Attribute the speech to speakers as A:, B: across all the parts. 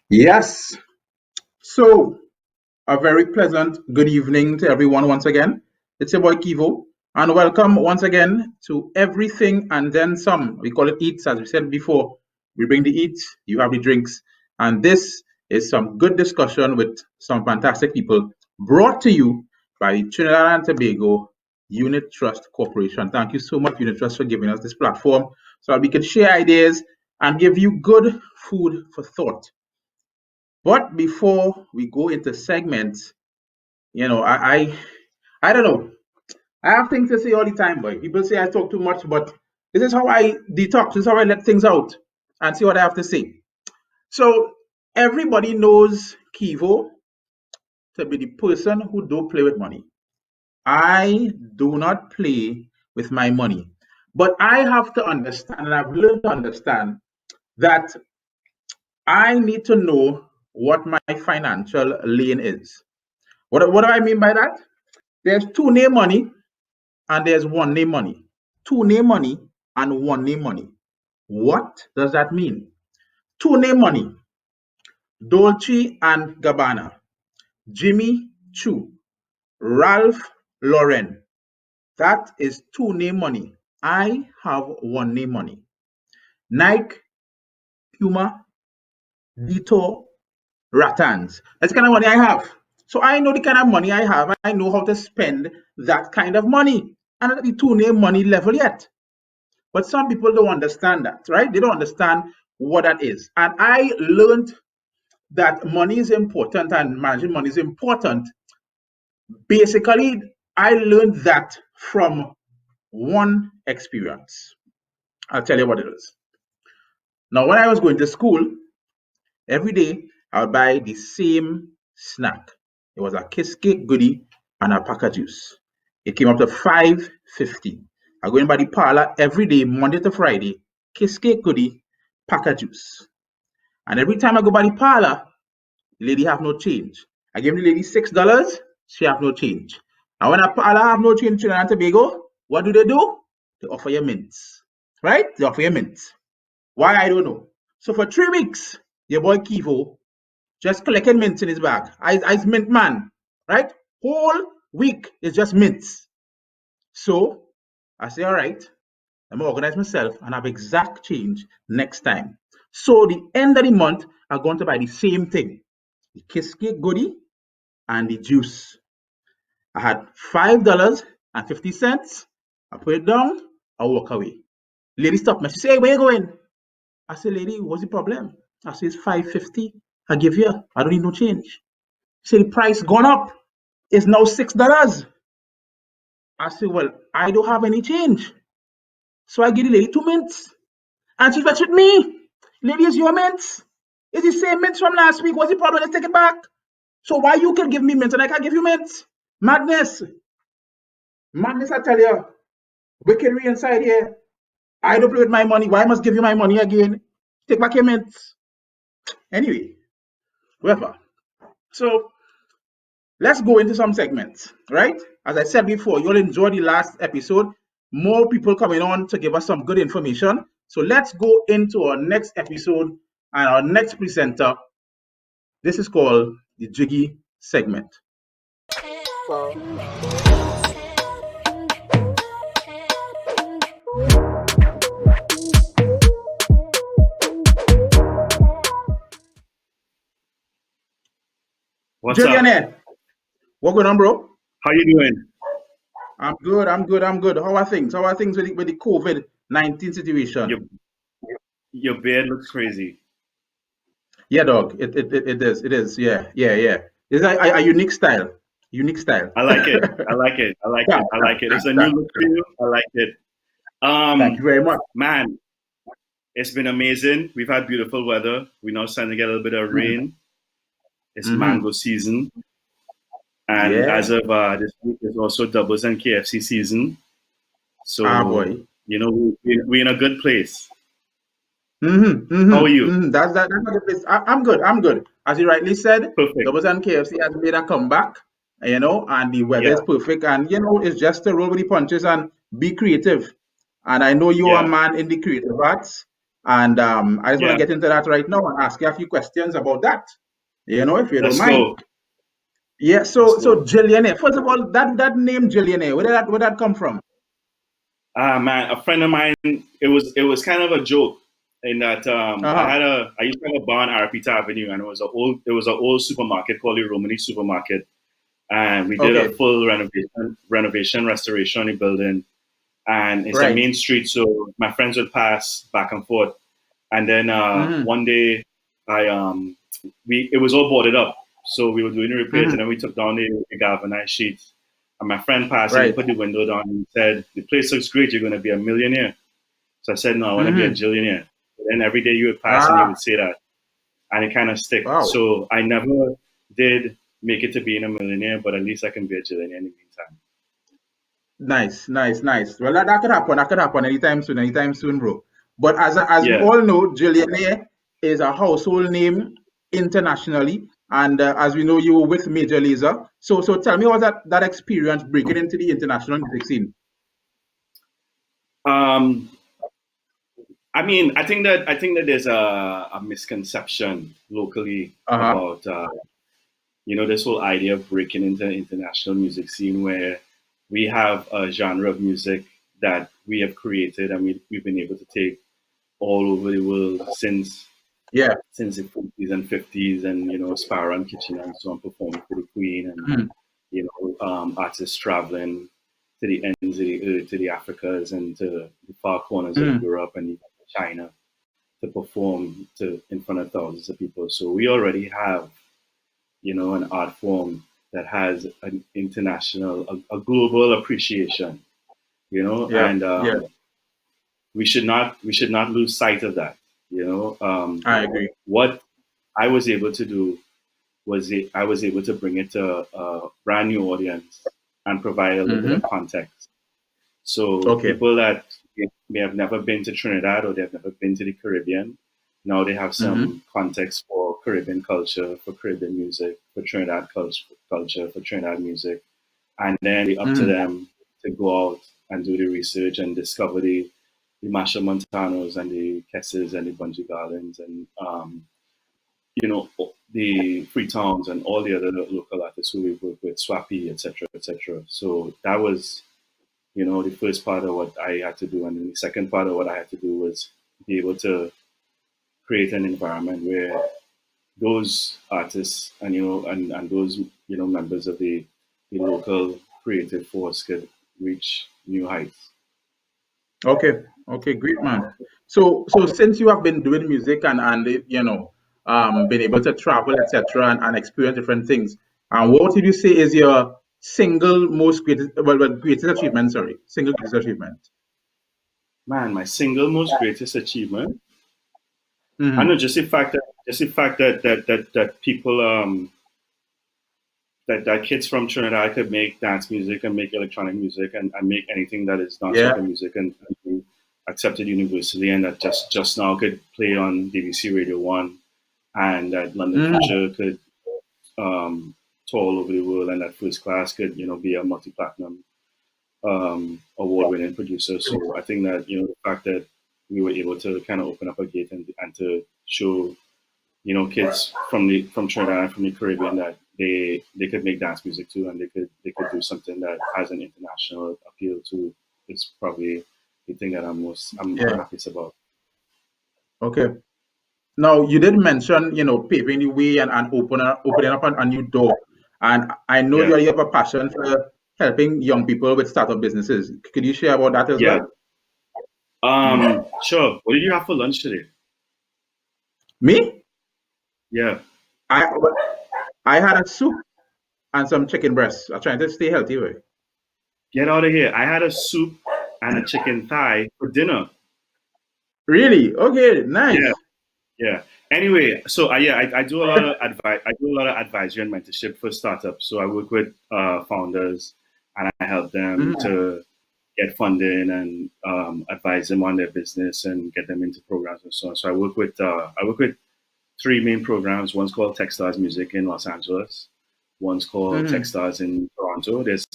A: Yes. So, a very pleasant good evening to everyone once again. It's your boy Kivo, and welcome once again to Everything and Then Some. We call it Eats, as we said before. We bring the eats, you have the drinks, and this is some good discussion with some fantastic people brought to you by Trinidad and Tobago Unit Trust Corporation. Thank you so much, Unit Trust, for giving us this platform so that we can share ideas and give you good food for thought. But before we go into segments, I don't know. I have things to say all the time, boy. People say I talk too much, but this is how I detox. This is how I let things out and see what I have to say. So everybody knows Kivo to be the person who don't play with money. I do not play with my money. But I have to understand, and I've learned to understand that I need to know what my financial lane is. What do I mean by that? There's two name money and there's one name money. Two name money and one name money. What does that mean? Two name money. Dolce and Gabbana, Jimmy Choo, Ralph Lauren. That is two name money. I have one name money. Nike, Puma, Detour, Rattans. That's the kind of money I have. So I know the kind of money I have. I know how to spend that kind of money. I'm not at the two name money level yet. But some people don't understand that, right? They don't understand what that is. And I learned that money is important and managing money is important. Basically, I learned that from one experience. I'll tell you what it is. Now, when I was going to school, every day I would buy the same snack. It was a kiss cake goodie and a pack of juice. It came up to $5.50. I go in by the parlor every day, Monday to Friday, kiss cake goodie, pack of juice. And every time I go by the parlor, the lady have no change. I give the lady $6, she have no change. And when a parlor have no change in Trinidad and Tobago, what do? They offer you mints. Right? They offer you mints. Why? I don't know. So for 3 weeks, your boy Kivo just collecting mints in his bag. I's mint man. Right? Whole week is just mints. So I say, all right, I'm gonna organize myself and have exact change next time. So the end of the month, I'm going to buy the same thing. The kiss cake goodie and the juice. I had $5.50. I put it down, I walk away. Lady stopped me. She said, hey, where you going? I said, lady, what's the problem? I said, it's $5.50. I give you. I don't need no change. She said, the price gone up. It's now $6. I said, well, I don't have any change. So I give the lady 2 mints. And she with me. Lady, is your mints? It's the same mints from last week. What's the problem? Let's take it back. So why you can give me mints and I can't give you mints? Madness. Madness, I tell you. Wickedry inside here. I don't play with my money. Why I must give you my money again? Take back your mints. Anyway, whatever. So let's go into some segments, right? As I said before, you'll enjoy the last episode. More people coming on to give us some good information. So let's go into our next episode and our next presenter. This is called the Jiggy segment.
B: What's
A: Jillionaire,
B: up?
A: what going on, bro?
B: How you doing?
A: I'm good. How are things? How are things with the COVID-19 situation?
B: Your your beard looks crazy.
A: Yeah, dog. It is. It is. Yeah. It's a unique style. Unique style.
B: I like it. I like it. I like
A: Yeah,
B: it. I like it. It's a new
A: thank
B: look for you. I like it.
A: thank you very much.
B: Man, it's been amazing. We've had beautiful weather. We're now starting to get a little bit of rain. It's
A: Mm-hmm.
B: mango season, and
A: Yeah.
B: as of this week, it's also doubles and KFC season.
A: Ah,
B: So
A: boy.
B: we're in a good place.
A: Mm-hmm,
B: How are
A: mm-hmm,
B: you?
A: mm-hmm. That's a good place. I'm good. I'm good. As you rightly said,
B: Perfect.
A: Doubles and KFC has made a comeback, and the weather
B: Yeah,
A: is perfect. And it's just to roll with the punches and be creative. And I know you are a
B: yeah,
A: man in the creative arts, and I just want to
B: yeah.
A: get into that right now and ask you a few questions about that. If you don't
B: Let's
A: mind.
B: go.
A: Yeah.
B: Let's
A: So
B: go.
A: Jillionaire. First of all, that name Jillionaire. Where did that come from?
B: Ah man, a friend of mine. It was kind of a joke in that
A: Uh-huh.
B: I used to have a bar on Arapita Avenue, and it was an old supermarket called the Romani Supermarket, and we did a
A: Okay.
B: full renovation restoration on the building, and it's a
A: Right.
B: main street, so my friends would pass back and forth, and then
A: Mm-hmm.
B: one day I we it was all boarded up, so we were doing the repairs,
A: Mm-hmm.
B: and then we took down the galvanized sheets. And my friend passed and he
A: Right.
B: put the window down and he said, "The place looks great. You're going to be a millionaire." So I said, "No, I want to be a
A: Mm-hmm.
B: Jillionaire." But then every day you would pass and he
A: Ah.
B: would say that, and it kind of stick.
A: Wow.
B: So I never did make it to being a millionaire, but at least I can be a Jillionaire in the meantime.
A: Nice, nice, nice. Well, that could happen. That could happen anytime soon, bro. But as we
B: Yeah.
A: all know, Jillionaire is a household name internationally, and as we know, you were with Major Lazer. So tell me, what was that experience breaking into the international music scene?
B: Um, I think that there's a misconception locally
A: Uh huh.
B: about this whole idea of breaking into the international music scene where we have a genre of music that we have created and we've been able to take all over the world
A: Yeah.
B: since the 40s and 50s, and Sparrow and Kitchen and so on performing for the Queen, and
A: Mhm.
B: artists traveling to the ends of the earth, to the Africas and to the far corners of
A: Mhm.
B: Europe and even China to perform in front of thousands of people. So we already have an art form that has an international, a global appreciation,
A: Yeah.
B: and
A: Yeah.
B: we should not lose sight of that.
A: I agree.
B: What I was able to do I was able to bring it to a brand new audience and provide a little bit
A: Mm-hmm.
B: of context. So
A: Okay.
B: people that may have never been to Trinidad or they've never been to the Caribbean, now they have
A: Mm-hmm.
B: some context for Caribbean culture, for Caribbean music, for Trinidad culture, for Trinidad music, and then it's up to
A: Mm-hmm.
B: them to go out and do the research and discover the Masha Montanos and the Kesses and the Bunji Garlands and you know the Freetowns and all the other local artists who we work with, Swappy, etc., etc. So that was the first part of what I had to do, and then the second part of what I had to do was be able to create an environment where those artists and those members of the local creative force could reach new heights.
A: Okay, okay, great man. So since you have been doing music and been able to travel, etc., and experience different things, what would you say is your single most greatest, greatest achievement? Sorry, single greatest achievement.
B: Man, my single most greatest achievement. I know
A: Mm-hmm.
B: just the fact that people that kids from Trinidad could make dance music and make electronic music and make anything that is
A: Yeah.
B: non-soca music and be accepted universally, and that just now could play on BBC Radio One, and that London
A: Mm-hmm.
B: Future could um, tour all over the world, and that First Class could be a multi-platinum award-winning producer. So I think that the fact that we were able to kind of open up a gate and to show kids from Trinidad and from the Caribbean that they could make dance music too, and they could do something that has an international appeal too. It's probably the thing that I'm
A: Yeah.
B: happiest about.
A: Okay. Now you did mention paving the way and opening up a new door, and I know
B: Yeah,
A: you have a passion for helping young people with startup businesses. Could you share about that as
B: yeah.
A: well? Mm.
B: Sure. What did you have for lunch today?
A: Me?
B: Yeah.
A: I I had a soup and some chicken breasts. I'm trying to stay healthy, way.
B: Get out of here. I had a soup and a chicken thigh for dinner.
A: Really? Okay,
B: Yeah,
A: nice.
B: yeah. Anyway, so yeah, I do a lot of advice. I do a lot of advisory and mentorship for startups. So I work with founders and I help them
A: Mhm.
B: to get funding and advise them on their business and get them into programs and so on. So I work with three main programs. One's called Techstars Music in Los Angeles. One's called
A: Mm-hmm.
B: Techstars in Toronto. There's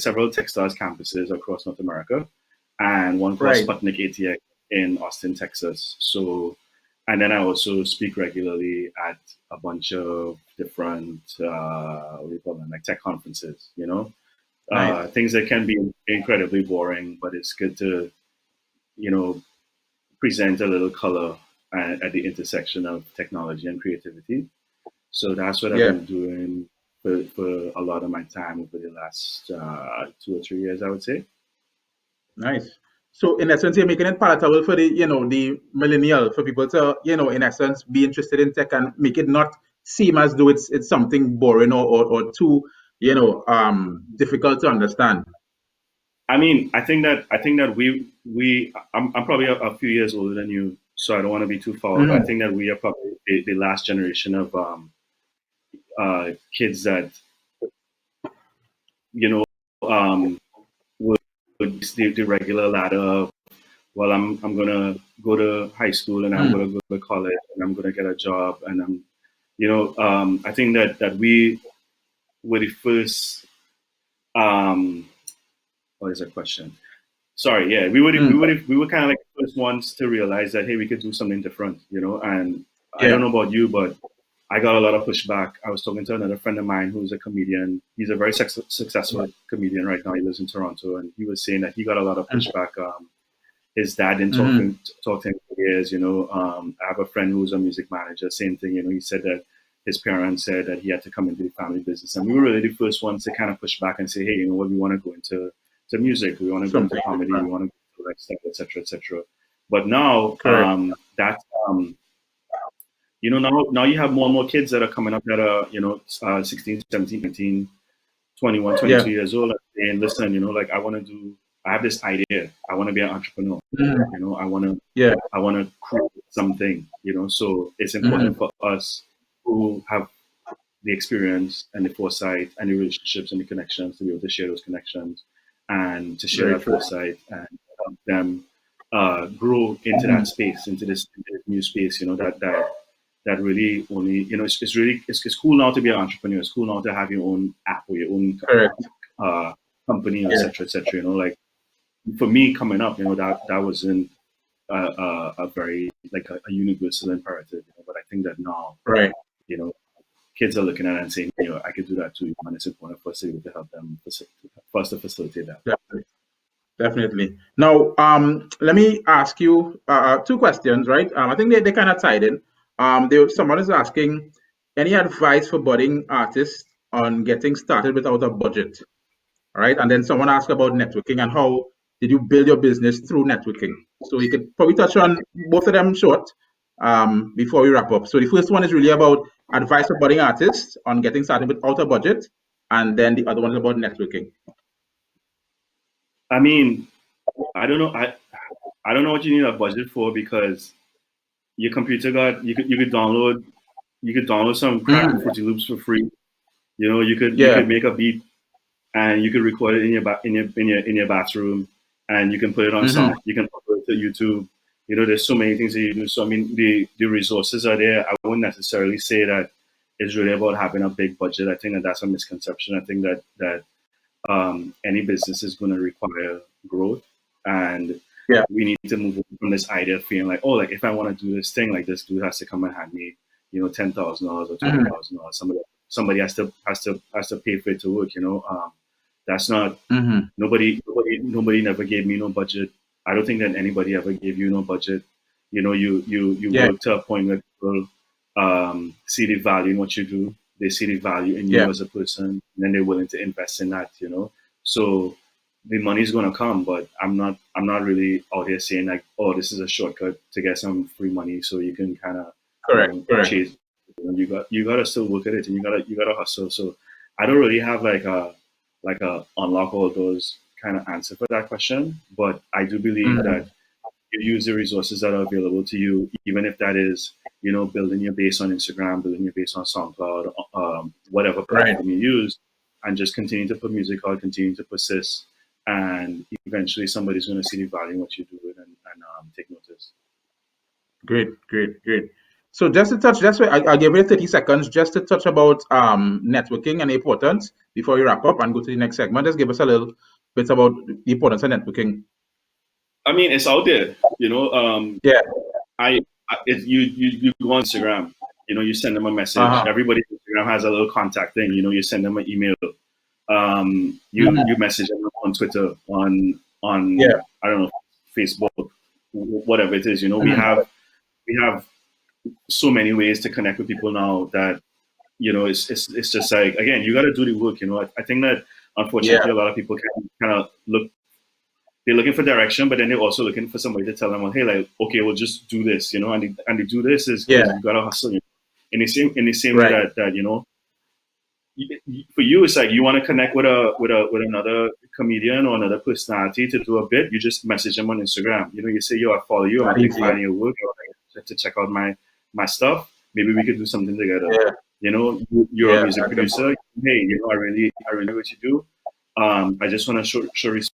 B: several Techstars campuses across North America, and one called
A: Right.
B: Sputnik ATX in Austin, Texas. So, and then I also speak regularly at a bunch of different what do you call them, like tech conferences.
A: Nice.
B: Things that can be incredibly boring, but it's good to you know present a little color at the intersection of technology and creativity. So that's what I've
A: Yeah.
B: been doing for a lot of my time over the last 2 or 3 years, I would say.
A: Nice. So in essence, you're making it palatable for the millennial, for people to, in essence, be interested in tech and make it not seem as though it's something boring or too, difficult to understand.
B: I mean, I think that I'm probably a few years older than you, so I don't want to be too far, but I
A: Mm-hmm.
B: think that we are probably the last generation of kids that you know um, would the regular ladder of, well, I'm gonna go to high school and I'm
A: Mm-hmm.
B: gonna go to college and I'm gonna get a job and I think that we were the first. Um, what is that question? Sorry, yeah, we were kind of like the first ones to realize that, hey, we could do something different, And I
A: Yeah.
B: don't know about you, but I got a lot of pushback. I was talking to another friend of mine who's a comedian. He's a very successful comedian right now. He lives in Toronto, and he was saying that he got a lot of pushback. His dad didn't
A: Mm-hmm.
B: talk to him for years. I have a friend who's a music manager. Same thing. He said that his parents said that he had to come into the family business, and we were really the first ones to kind of push back and say, hey, you know what, we want to go into music, we want to go into
A: Something
B: comedy, we
A: different.
B: want to go into lifestyle, etc., etc. But now
A: Correct.
B: that now you have more and more kids that are coming up that are 16, 17, 19, 21,
A: Yeah.
B: 22 years old and saying, listen, like I have this idea. I want to be an entrepreneur.
A: Mm-hmm.
B: I want to
A: Yeah.
B: create something. So it's important
A: Mm-hmm.
B: for us who have the experience and the foresight and the relationships and the connections to be able to share those connections and to share
A: Very
B: that
A: true.
B: foresight and help them grow into
A: Mm-hmm.
B: that space, into this new space. That really only it's really it's cool now to be an entrepreneur. It's cool now to have your own app or your own
A: Correct.
B: uh, company,
A: Yeah.
B: etc., etc. Like for me coming up, that wasn't a very like a universal imperative. But I think that now,
A: Right.
B: you know, kids are looking at it and saying, I could do that too, and it's important for us to be able to help them, for us to facilitate that.
A: Definitely. Definitely. Now, let me ask you two questions, right? I think they kind of tied in. Someone is asking, any advice for budding artists on getting started without a budget, all right? And then someone asked about networking and how did you build your business through networking? So you could probably touch on both of them short before we wrap up. So the first one is really about advice for budding artists on getting started without a budget, and then the other one is about networking.
B: I mean, I don't know. I don't know what you need a budget for because your computer got you could download some crap
A: Mhm.
B: Fruity Loops for free. You could
A: Yeah.
B: make a beat and you could record it in your bathroom and you can put it on
A: Hmm.
B: sound. You can upload it to YouTube. There's so many things that you do. So I mean, the resources are there. I wouldn't necessarily say that it's really about having a big budget. I think that that's a misconception. I think that any business is going to require growth, and
A: Yeah.
B: we need to move from this idea of feeling like, oh, like if I want to do this thing, like this dude has to come and hand me, $10,000 or
A: Hmm.
B: $20,000. Somebody has to pay for it to work. That's not
A: Hmm.
B: nobody never gave me no budget. I don't think that anybody ever gave you no budget. You
A: Yeah.
B: work to a point where people see the value in what you do. They see the value in
A: Yeah.
B: you as a person, and then they're willing to invest in that. So the money's gonna come, but I'm not really out here saying like, oh, this is a shortcut to get some free money so you can kind of
A: Correct. Correct.
B: chase. You gotta still work at it, and you gotta hustle. So I don't really have like a unlock all doors kind of answer for that question, but I do believe
A: Hmm.
B: that you use the resources that are available to you, even if that is, building your base on Instagram, building your base on SoundCloud, whatever
A: Right.
B: platform you use, and just continue to put music out, continue to persist, and eventually somebody's going to see the value in what you do and take notice.
A: Great, great, great. So just to touch, just I'll give you 30 seconds just to touch about networking and the importance before we wrap up and go to the next segment. Just give us a little bit about the importance of networking.
B: I mean, it's out there,
A: Yeah.
B: If you go on Instagram, you send them a message. Everybody on Instagram has a little contact thing. You send them an email. You message them on Twitter, on I don't know, Facebook, whatever it is. We have so many ways to connect with people now that it's just like, again, you got to do the work. I think that unfortunately a lot of people kind of they're looking for direction, but then they're also looking for somebody to tell them, well, hey, like, okay, we'll just do this, and they do this is you gotta hustle. In the same way that for you, it's like you want to connect with another comedian or another personality to do a bit. You just message them on Instagram. You say, yo, I follow you. I'm a big fan of your work. I like to check out my stuff. Maybe we could do something together. You're a music producer. Hey, I really like what you do. I just want to show respect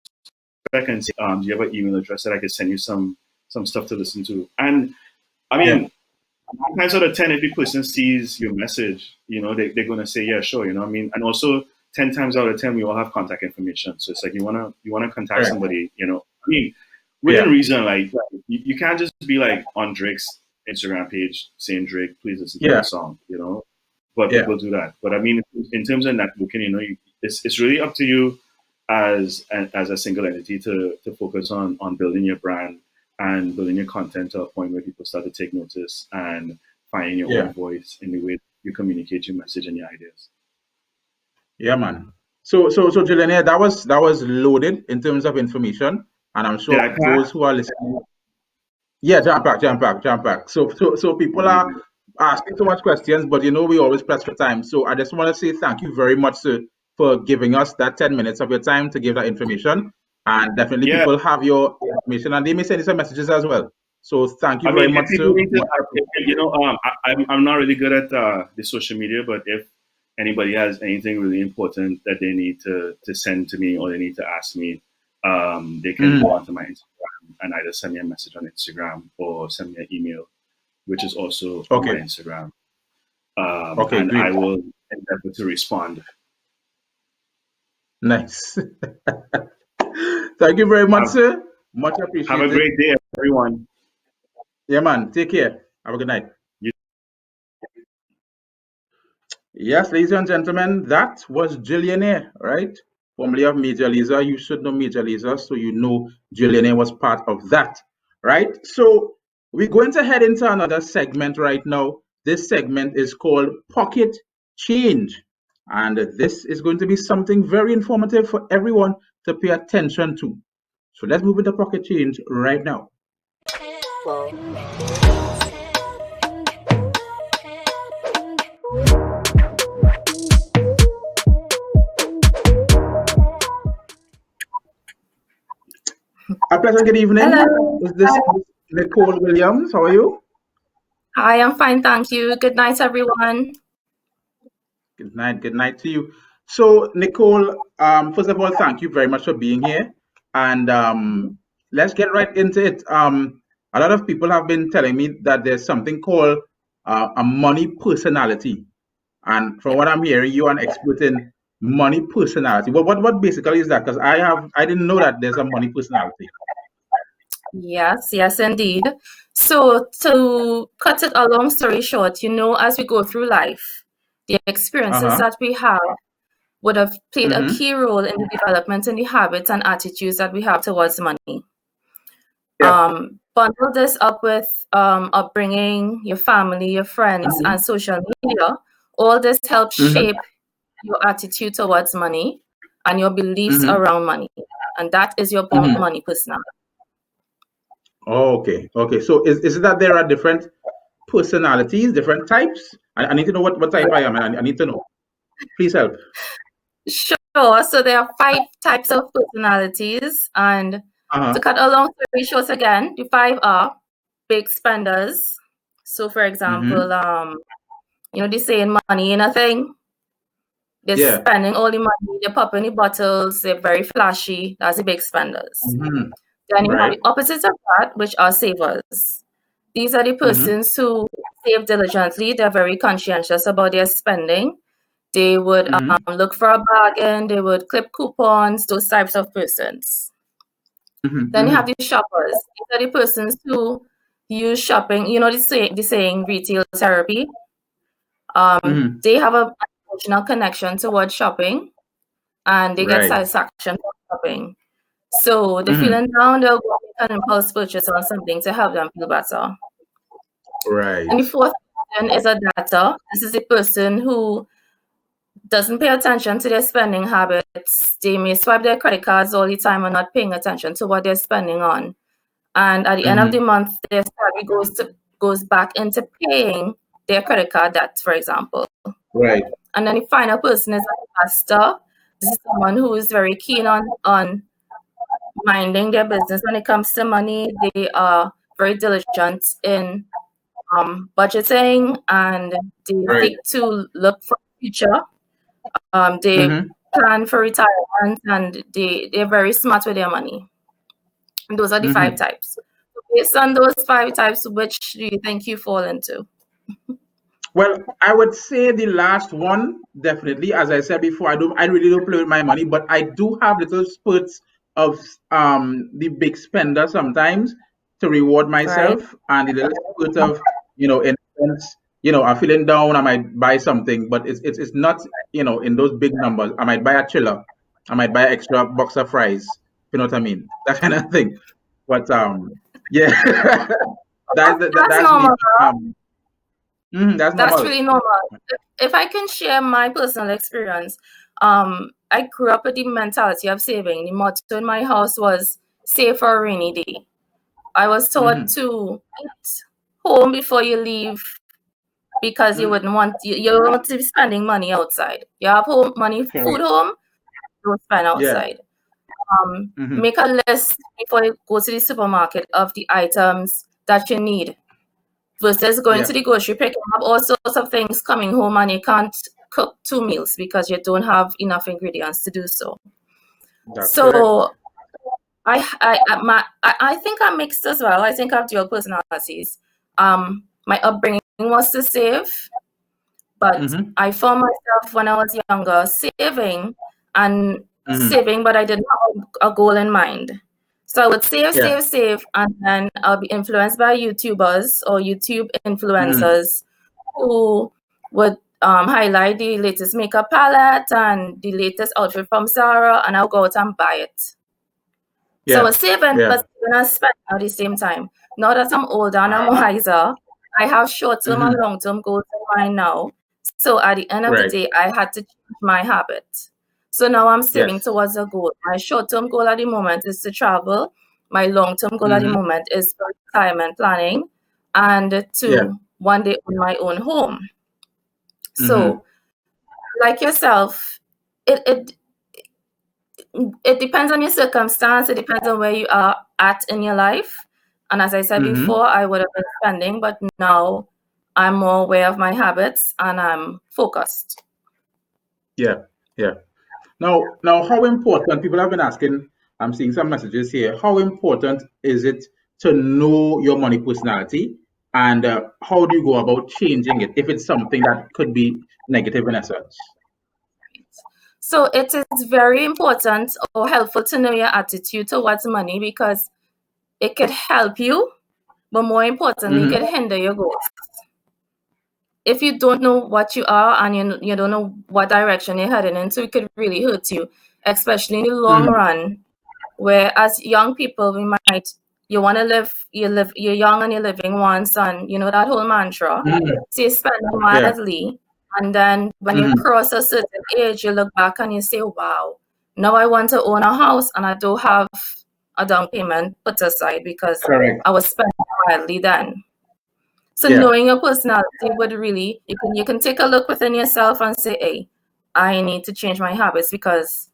B: and say, do you have an email address that I could send you some stuff to listen to? And I mean, 9 times out of 10, if the person sees your message, they're gonna say, yeah, sure. And also 10 times out of 10, we all have contact information. So it's like you wanna contact somebody. Within reason, like you can't just be like on Drake's Instagram page saying, Drake, please listen to my song. But people do that. But I mean, in terms of networking, it's really up to you as a single entity to focus on building your brand and building your content to a point where people start to take notice and finding your own voice in the way you communicate your message and your ideas.
A: Yeah, man. So Jillionaire, that was loaded in terms of information, and I'm sure those who are listening. Yeah, jump back. So people are asking so much questions, but we always press for time. So I just want to say thank you very much, sir, for giving us that 10 minutes of your time to give that information. And definitely people have your information and they may send you some messages as well. So thank you very much, sir.
B: I'm not really good at the social media, but if anybody has anything really important that they need to send to me or they need to ask me, they can go onto my Instagram and either send me a message on Instagram or send me an email, which is also on my Instagram. And I will endeavor to respond.
A: Nice. Thank you very much, sir. Much appreciated.
B: Have a great day, everyone.
A: Yeah, man. Take care. Have a good night. Yes, ladies and gentlemen, that was Jillionaire, right? Formerly of Major Lisa. You should know Major Lisa, so you know Jillionaire was part of that, right? So we're going to head into another segment right now. This segment is called Pocket Change. And this is going to be something very informative for everyone to pay attention to. So let's move into Pocket Change right now. A pleasant good evening.
C: Hello.
A: Is this Nicole Williams? How are you?
C: Hi, I'm fine, thank you. Good night, everyone.
A: Good night to you. So, Nicole, first of all, thank you very much for being here. And let's get right into it. A lot of people have been telling me that there's something called a money personality. And from what I'm hearing, you are an expert in money personality. Well, what basically is that? Because I didn't know that there's a money personality.
C: Yes, indeed. So to cut it a long story short, as we go through life, the experiences that we have would have played a key role in the development in the habits and attitudes that we have towards money. Bundle this up with upbringing, your family, your friends, and social media. All this helps shape your attitude towards money and your beliefs around money. And that is your money personality.
A: Okay. So is it that there are different personalities, different types? I need to know what type I am, and I need to know. Please help.
C: Sure. So there are 5 types of personalities, and to cut a long story short again, the 5 are big spenders. So for example, they saying money ain't a thing. They're spending all the money, they're popping the bottles, they're very flashy. That's the big spenders. Then you have the opposites of that, which are savers. These are the persons who save diligently. They're very conscientious about their spending. They would look for a bargain. They would clip coupons, those types of persons. Then you have the shoppers. These are the persons who use shopping. You know the saying retail therapy? They have an emotional connection towards shopping, and they get satisfaction from shopping. So they're feeling down, they'll go and impulse purchase on something to help them feel better. And the fourth person is a debtor. This is a person who doesn't pay attention to their spending habits. They may swipe their credit cards all the time and not paying attention to what they're spending on. And at the end of the month, their salary goes back into paying their credit card debt, for example. And then the final person is an investor. This is someone who is very keen on minding their business when it comes to money. They are very diligent in budgeting, and they seek to look for the future. They plan for retirement, and they're very smart with their money. And those are the 5 types. So based on those 5 types, which do you think you fall into?
A: Well, I would say the last one, definitely. As I said before, I really don't play with my money, but I do have little spurts of the big spender sometimes to reward myself, and the little spurt of, in a sense, I'm feeling down, I might buy something, but it's not, in those big numbers. I might buy a chiller, I might buy an extra box of fries, you know what I mean? That kind of thing. But yeah, that's
C: normal.
A: That's
C: really normal. If I can share my personal experience, I grew up with the mentality of saving. The motto in my house was save for a rainy day. I was taught to eat home before you leave, because you wouldn't want you don't want to be spending money outside. You have food home, don't spend outside. Make a list before you go to the supermarket of the items that you need, versus going to the grocery, picking up all sorts of things, coming home, and you can't cook 2 meals because you don't have enough ingredients to do so. So I think I'm mixed as well. I think I have dual personalities. My upbringing was to save, but I found myself when I was younger saving, but I didn't have a goal in mind. So I would save, and then I'll be influenced by YouTubers or YouTube influencers who would highlight the latest makeup palette and the latest outfit from Zara, and I'll go out and buy it. So I was saving, but I spending at the same time. Now that I'm older and I'm wiser, I have short-term and long-term goals in mind now. So at the end of the day, I had to change my habit. So now I'm saving towards a goal. My short-term goal at the moment is to travel. My long-term goal at the moment is for retirement planning, and to one day own my own home. So, like yourself, it depends on your circumstance. It depends on where you are at in your life. And as I said before, I would have been spending, but now I'm more aware of my habits and I'm focused.
A: Yeah. Now, how important, people have been asking, I'm seeing some messages here, how important is it to know your money personality, and how do you go about changing it if it's something that could be negative in essence?
C: So it is very important or helpful to know your attitude towards money, because it could help you, but more importantly, it could hinder your goals. If you don't know what you are and you don't know what direction you're heading into, it could really hurt you, especially in the long run. Where as young people, you're young and you're living once, and you know that whole mantra. So you spend wisely, and then when you cross a certain age, you look back and you say, wow, now I want to own a house and I don't have a down payment put aside because I was spending wildly then. So knowing your personality would really, you can take a look within yourself and say, hey, I need to change my habits because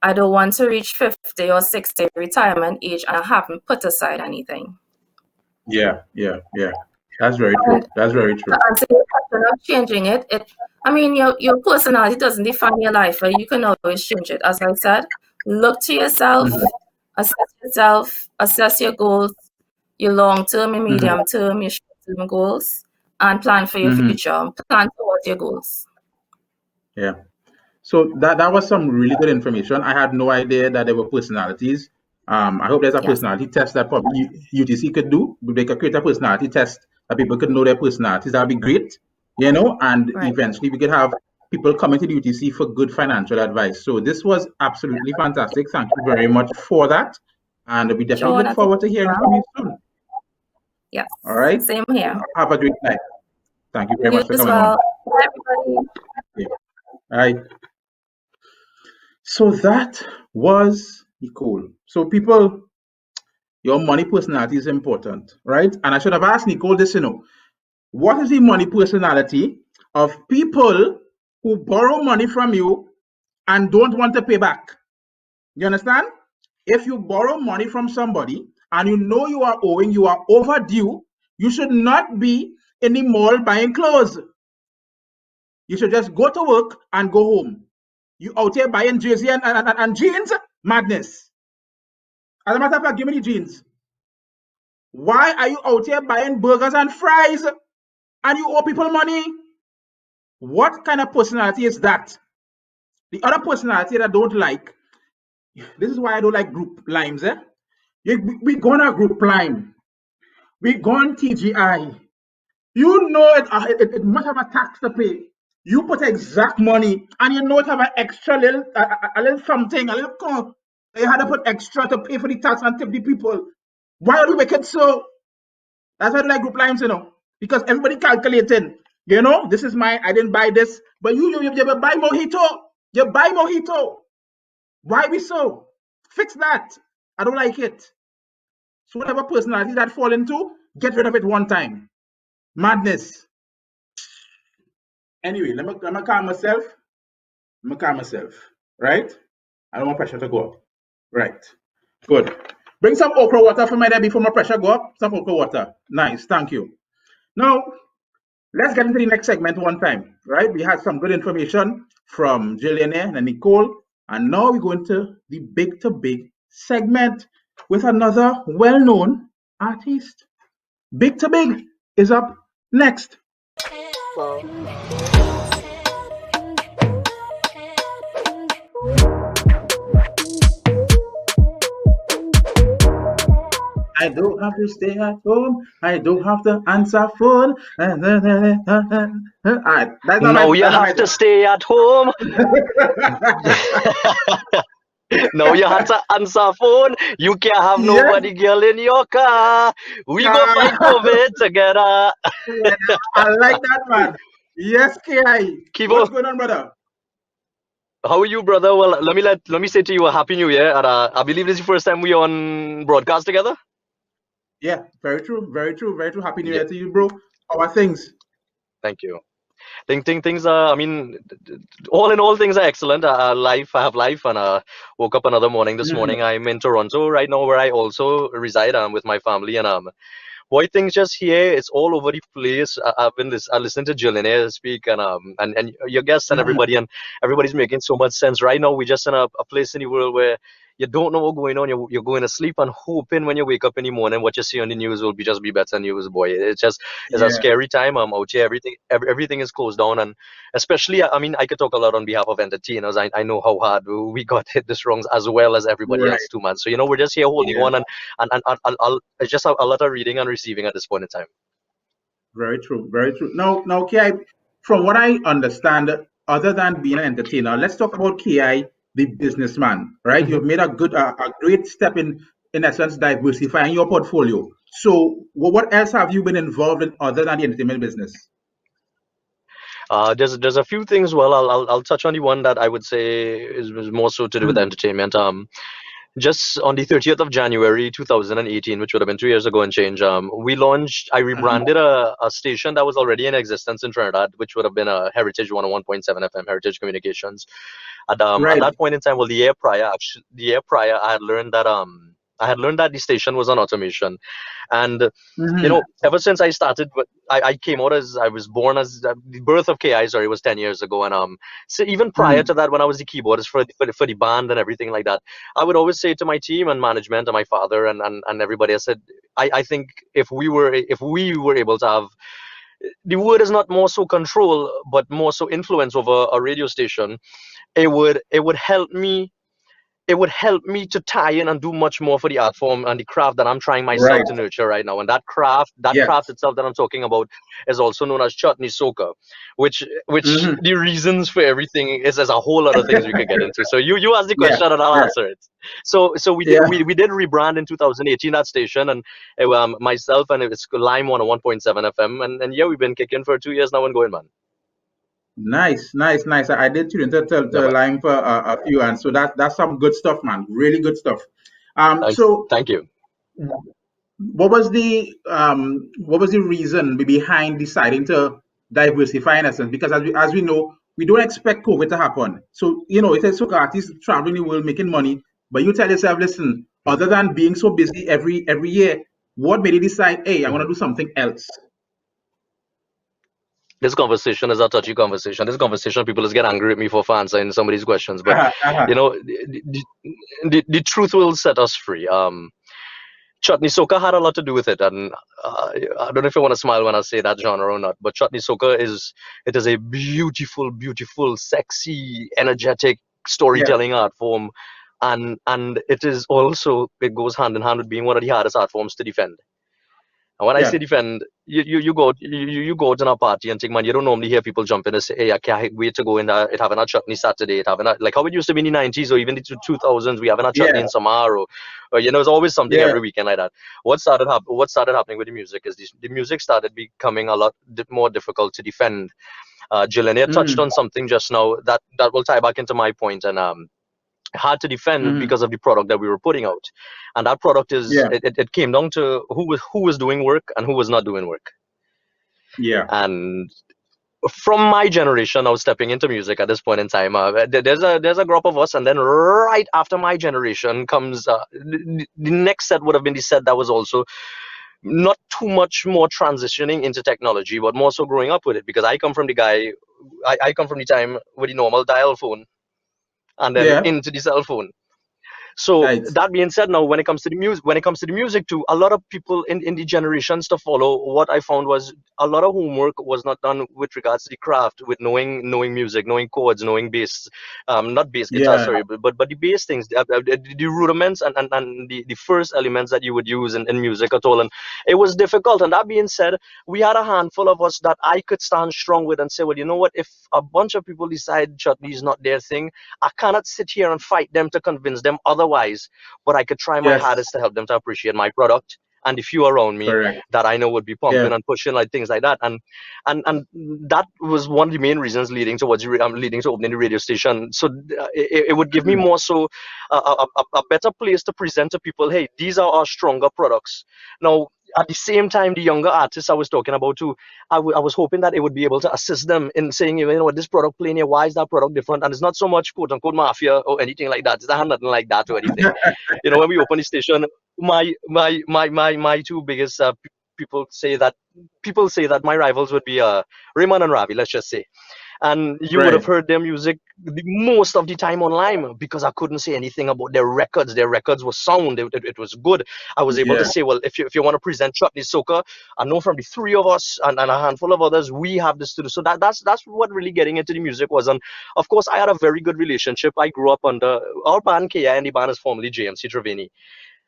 C: I don't want to reach 50 or 60 retirement age and I haven't put aside anything.
A: Yeah. That's very true. That's very true.
C: To answer your question of changing it, I mean, your personality doesn't define your life, right? You can always change it. As I said, look to yourself, assess your goals, your long-term, your medium-term, your short-term goals, and plan for your future. Plan towards your goals.
A: Yeah. So that was some really good information. I had no idea that there were personalities. I hope there's a personality test that probably UTC could do. They could create a personality test that people could know their personalities. That'd be great, and eventually we could have people coming to the UTC for good financial advice. So this was absolutely fantastic. Thank you very much for that. And we definitely look forward to hearing from you soon.
C: Yes.
A: All right.
C: Same here.
A: Have a great night. Thank you very much for coming
C: on. Bye, everybody.
A: Yeah. All right. So that was Nicole. So people, your money personality is important, right? And I should have asked Nicole this, what is the money personality of people who borrow money from you and don't want to pay back? You understand? If you borrow money from somebody and you know you are owing, you are overdue, you should not be in the mall buying clothes. You should just go to work and go home. You out here buying jersey and jeans? Madness. As a matter of fact, give me the jeans. Why are you out here buying burgers and fries and you owe people money? What kind of personality is that? The other personality that I don't like, this is why I don't like group limes. We go on a group lime. We go on TGI. You know it must have a tax to pay. You put exact money and you know it have an extra little, a little something, a little cost. You had to put extra to pay for the tax and tip the people. Why are you making so? That's why I like group lines, because everybody calculating. This is mine. I didn't buy this, but you buy mojito. You buy mojito. Why we so? Fix that. I don't like it. So whatever personality that fall into, get rid of it one time. Madness. Anyway, let me calm myself. Right? I don't want pressure to go up. Right. Good. Bring some okra water for me there before my pressure go up. Some okra water. Nice. Thank you. Now, let's get into the next segment one time. Right? We had some good information from Jillionaire and Nicole. And now we go into the big to big segment with another well-known artist. Big to big is up next. I don't have to stay at home. I don't have to answer phone. All right.
D: No, you have to stay at home. No, you have to answer phone. You can't have nobody girl in your car. We go fight COVID together.
A: Yeah, I like that, man. Yes, KI. What's going on, brother?
D: How are you, brother? Well, let me say to you a happy new year. And I believe this is the first time we on broadcast together.
A: Yeah, very true, very true, very true. Happy New Year to you, bro. How are things?
D: Thank you. Things are, I mean, all in all, things are excellent. I have life, and woke up another morning this morning. I'm in Toronto right now, where I also reside. I'm with my family, and boy, things just here, it's all over the place. I listened to Jillionaire speak, and your guests and everybody, and everybody's making so much sense. Right now, we're just in a place in the world where you don't know what's going on. You're going to sleep and hoping when you wake up in the morning, what you see on the news will be better news, boy. It's a scary time. I'm out here. Everything is closed down, and especially, I mean, I could talk a lot on behalf of entertainers. I know how hard we got hit this wrongs as well as everybody else too, man. So we're just here holding on, and I'll just have a lot of reading and receiving at this point in time.
A: Very true, very true. Now, Ki, from what I understand, other than being an entertainer, let's talk about Ki, the businessman, right? You've made a great step in essence, diversifying your portfolio. So, what else have you been involved in other than the entertainment business?
D: There's a few things. Well, I'll touch on the one that I would say is more so to do with entertainment. Just on the 30th of January 2018, which would have been 2 years ago and change, I rebranded a station that was already in existence in Trinidad, which would have been a Heritage 101.7 FM, Heritage Communications. At that point in time, well, the year prior, I had learned that I had learned that the station was on automation, and ever since I started, I came out as I was born as the birth of KI. Sorry, was 10 years ago, and so even prior to that, when I was the keyboardist for the band and everything like that, I would always say to my team and management and my father and everybody, I said, I think if we were able to have, the word is not more so control, but more so influence over a radio station, it would help me. It would help me to tie in and do much more for the art form and the craft that I'm trying myself
A: Right.
D: to nurture right now. And that craft
A: Yes.
D: itself that I'm talking about is also known as chutney soca, which the reasons for everything is there's a whole lot of things we could get into. So you ask the
A: Yeah.
D: question and I'll
A: Yeah.
D: answer it. So we did
A: Yeah.
D: we did rebrand in 2018 that station, and myself, and it's Lime 101.7 FM, and yeah, we've been kicking for 2 years now and going, man.
A: Nice, nice, nice. I did tune into
D: Yeah, man.
A: Lime for a few, and so that's some good stuff, man. Really good stuff. So
D: Thank you.
A: what was the reason behind deciding to diversify in essence? Because as we know, we don't expect COVID to happen. So it is so artists traveling the world making money, but you tell yourself, listen, other than being so busy every year, what made you decide, hey, I want to do something else?
D: This conversation is a touchy conversation. This conversation, people just get angry at me for answering some of these questions. But
A: Uh-huh.
D: the truth will set us free. Chutney Soca had a lot to do with it, and I don't know if you want to smile when I say that genre or not. But Chutney Soca is a beautiful, beautiful, sexy, energetic
A: Yes.
D: storytelling art form, and it goes hand in hand with being one of the hardest art forms to defend. And when I say
A: Yeah.
D: defend, you go to a party and think, man, you don't normally hear people jump in and say, hey, I can't wait to go in it having a chutney Saturday, it having like how it used to be in the 90s or even the 2000s, we having a chutney
A: Yeah.
D: in summer, or it's always something
A: Yeah.
D: every weekend like that. What started happening with the music is the music started becoming a lot more difficult to defend. Jillionaire touched on something just now that will tie back into my point, and hard to defend because of the product that we were putting out, and that product
A: Yeah.
D: it came down to who was doing work and who was not doing work.
A: Yeah.
D: And from my generation, I was stepping into music at this point in time. There's a group of us, and then right after my generation comes the next set would have been the set that was also not too much more transitioning into technology, but more so growing up with it, because I come from the time with the normal dial phone and then
A: Yeah.
D: into the cell phone. So
A: Right.
D: that being said, now when it comes to the music too, a lot of people in the generations to follow, what I found was a lot of homework was not done with regards to the craft, with knowing music, knowing chords, knowing bass, not bass guitar,
A: Yeah.
D: sorry, but the bass things, the rudiments and the first elements that you would use in music at all, and it was difficult. And that being said, we had a handful of us that I could stand strong with and say, well, you know what, if a bunch of people decide chutney is not their thing, I cannot sit here and fight them to convince them otherwise, but I could try my
A: Yes.
D: hardest to help them to appreciate my product and the few around me
A: Correct.
D: that I know would be
A: Yeah.
D: pumping and pushing, like things like that. And that was one of the main reasons leading to opening the radio station. So it would give me more so a better place to present to people, hey, these are our stronger products. Now, at the same time, the younger artists I was talking about too, I was hoping that it would be able to assist them in saying, what, this product playing here, why is that product different? And it's not so much quote unquote mafia or anything like that. It's not nothing like that or anything. When we open the station, my two biggest people say that my rivals would be Raymond and Ravi, let's just say. And you would have
A: Right.
D: heard their music most of the time online, because I couldn't say anything about their records. Their records were sound. It was good. I was able to
A: Yeah.
D: say, well, if you want to present chutney soca, I know from the three of us and a handful of others, we have this to do. So that's what really getting into the music was. And of course, I had a very good relationship. I grew up under our band KI, and the band is formerly JMC Trevini.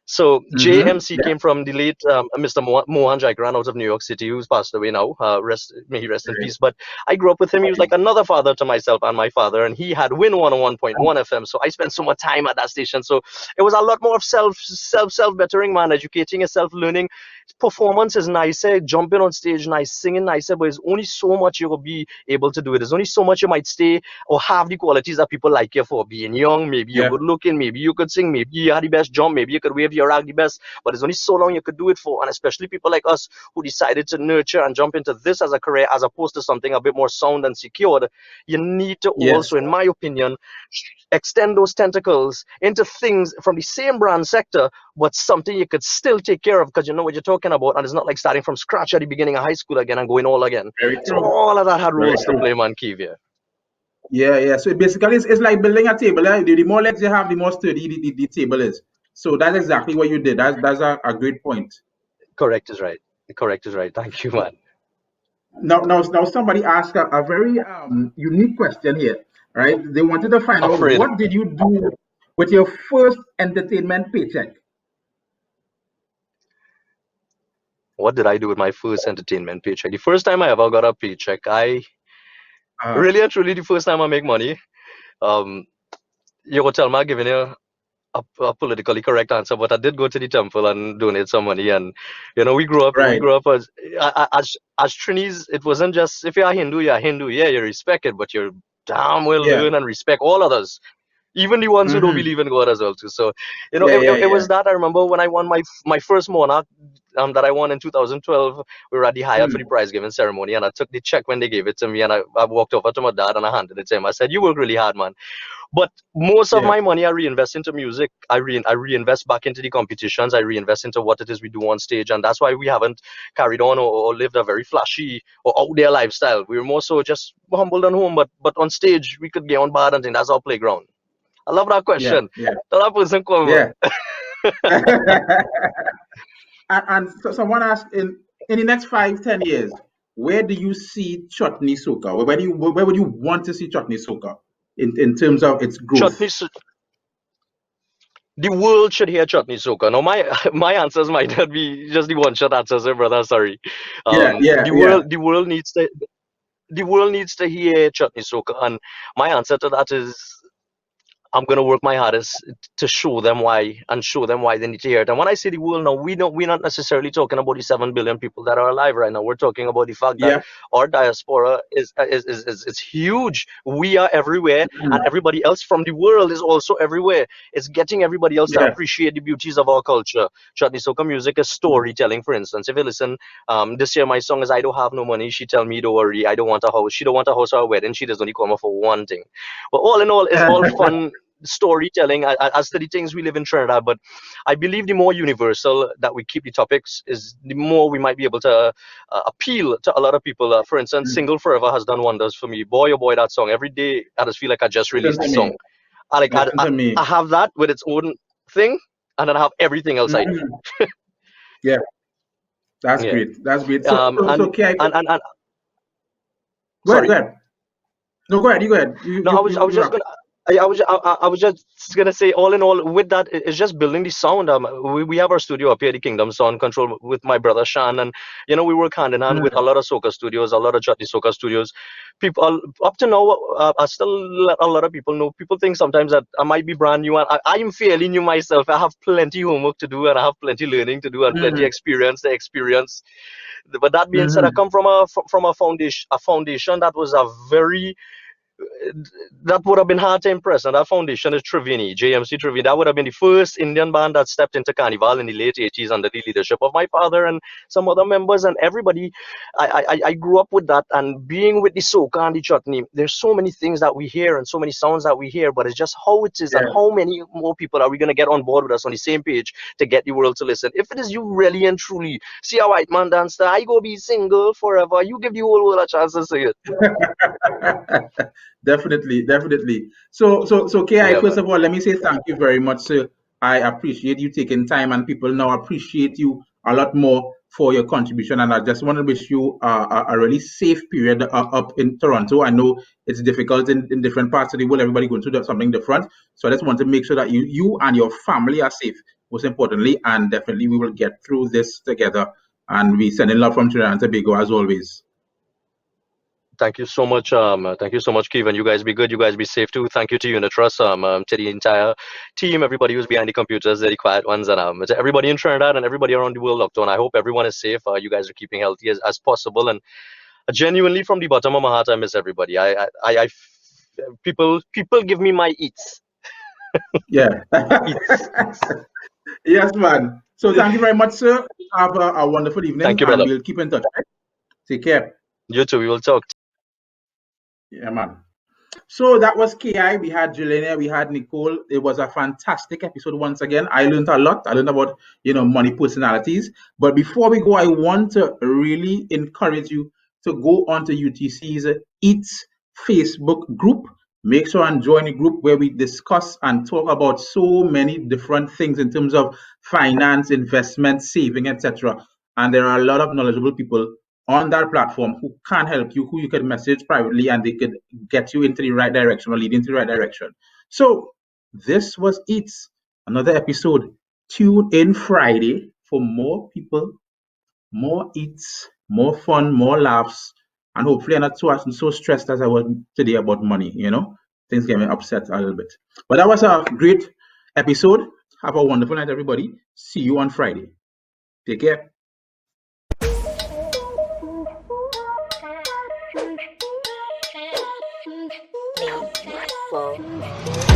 D: So JMC
A: Yeah.
D: came from the late Mr. Mohan Jaigran out of New York City, who's passed away now. May he rest in peace. But I grew up with him. He was like another father to myself and my father, and he had Win 101.1 FM. So I spent so much time at that station. So it was a lot more of self bettering, man, educating yourself, learning. performance is nice, jumping on stage nice, singing nice, but it's only so much you'll be able to do it. There's only so much you might stay or have the qualities that people like you for. Being young, maybe you're good looking, maybe you could sing, maybe you had the best jump, maybe you could wave your rag the best, but there's only so long you could do it for. And especially people like us who decided to nurture and jump into this as a career as opposed to something a bit more sound and secured, you need to also, in my opinion, extend those tentacles into things from the same brand sector, but something you could still take care of because you know what you're talking about, and it's not like starting from scratch at the beginning of high school again and going all again. So all of that had roles to play, man, Kivia.
A: Yeah. So basically, it's like building a table. The more legs you have, the more sturdy the table is. So that's exactly what you did. That's a great point.
D: Correct is right. Thank you, man.
A: Now, somebody asked a very unique question here, right? They wanted to find out what did you do with your first entertainment paycheck?
D: What did I do with my first entertainment paycheck? The first time I ever got a paycheck, really and truly the first time I make money. You will tell me I'm giving you a politically correct answer, but I did go to the temple and donate some money. And you know, we grew up as Trinis. It wasn't just if you're a Hindu, you're a Hindu. Yeah, you respect it, but you're damn well learn and respect all others, even the ones who don't believe in God as well too. So you know, it was that. I remember when I won my first monarch that I won in 2012. We were at the Hyatt for the prize giving ceremony, and I took the check when they gave it to me, and I walked over to my dad and I handed it to him. I said, "You work really hard, man." But most of my money I reinvest into music. I reinvest back into the competitions. I reinvest into what it is we do on stage. And that's why we haven't carried on or lived a very flashy or out there lifestyle. We were more so just humbled and home. But on stage, we could get on bad and think that's our playground. I love that question. That person come.
A: And so someone asked, in the next 5-10 years, where do you see Chutney Soca? Where would you want to see Chutney Soca in terms of its growth?
D: The world should hear Chutney Soca. Now, my answers might not be just the one shot answers, brother. Sorry. The world needs to hear Chutney Soca, and my answer to that is I'm gonna work my hardest to show them why they need to hear it. And when I say the world now, we're not necessarily talking about the 7 billion people that are alive right now. We're talking about the fact that our diaspora is huge. We are everywhere, and everybody else from the world is also everywhere. It's getting everybody else to appreciate the beauties of our culture. Chutney Soca music is storytelling, for instance. If you listen, this year my song is I Don't Have No Money. She tell me don't worry, I don't want a house. She don't want a house or a wedding. She does only come for one thing. But all in all, it's all fun storytelling as to the things we live in Trinidad. But I believe the more universal that we keep the topics is the more we might be able to appeal to a lot of people. For instance, Single Forever has done wonders for me. Boy, oh boy, that song. Every day I just feel like I just released the song. I have that with its own thing, and then I have everything else I do.
A: That's great. That's great.
D: Go ahead.
A: No, go ahead. You go ahead.
D: I was just gonna say, all in all, with that, it's just building the sound. We have our studio up here, the Kingdom Sound Control, with my brother Shan, and you know we work hand in hand with a lot of soca studios, a lot of Chutney Soca studios. People up to now, I still let a lot of people know. People think sometimes that I might be brand new, and I am fairly new myself. I have plenty homework to do, and I have plenty learning to do, and plenty experience to experience. But that being said, I come from a foundation that was a very that would have been hard to impress, and that foundation is Triveni, JMC Triveni. That would have been the first Indian band that stepped into Carnival in the late 80s under the leadership of my father and some other members and everybody. I grew up with that, and being with the soca and the chutney, there's so many things that we hear and so many sounds that we hear, but it's just how it is and how many more people are we going to get on board with us on the same page to get the world to listen. If it is you really and truly see a white man dance, I go be single forever, you give the whole world a chance to see it.
A: Definitely. So KI, first of all, let me say thank you very much, sir. I appreciate you taking time, and people now appreciate you a lot more for your contribution. And I just want to wish you a really safe period up in Toronto. I know it's difficult in different parts of the world. Everybody going through something different. So I just want to make sure that you and your family are safe, most importantly. And definitely we will get through this together. And we sending love from Trinidad and Tobago as always.
D: Thank you so much. Thank you so much, Kevin. You guys be good. You guys be safe too. Thank you to Unitrust, to the entire team, everybody who's behind the computers, the quiet ones, and to everybody in Trinidad and everybody around the world locked on. I hope everyone is safe. You guys are keeping healthy as possible. And genuinely, from the bottom of my heart, I miss everybody. People give me my eats.
A: Yeah. Yes, man. So thank you very much, sir. Have a wonderful evening,
D: Thank you,
A: and
D: brother.
A: we'll keep in touch. Right? Take care.
D: You too. We will talk.
A: Yeah, man. So that was KI. We had Jillionaire, we had Nicole. It was a fantastic episode once again. I learned a lot. I learned about money personalities. But before we go, I want to really encourage you to go onto UTC's Eats Facebook group. Make sure and join the group where we discuss and talk about so many different things in terms of finance, investment, saving, etc. And there are a lot of knowledgeable people on that platform who can help you, who you can message privately, and they could get you into the right direction or lead into the right direction. So this was Eats, another episode. Tune in Friday for more people, more eats, more fun, more laughs, and hopefully I'm not so stressed as I was today about money. Things get me upset a little bit. But that was a great episode. Have a wonderful night, everybody. See you on Friday. Take care.
E: Well,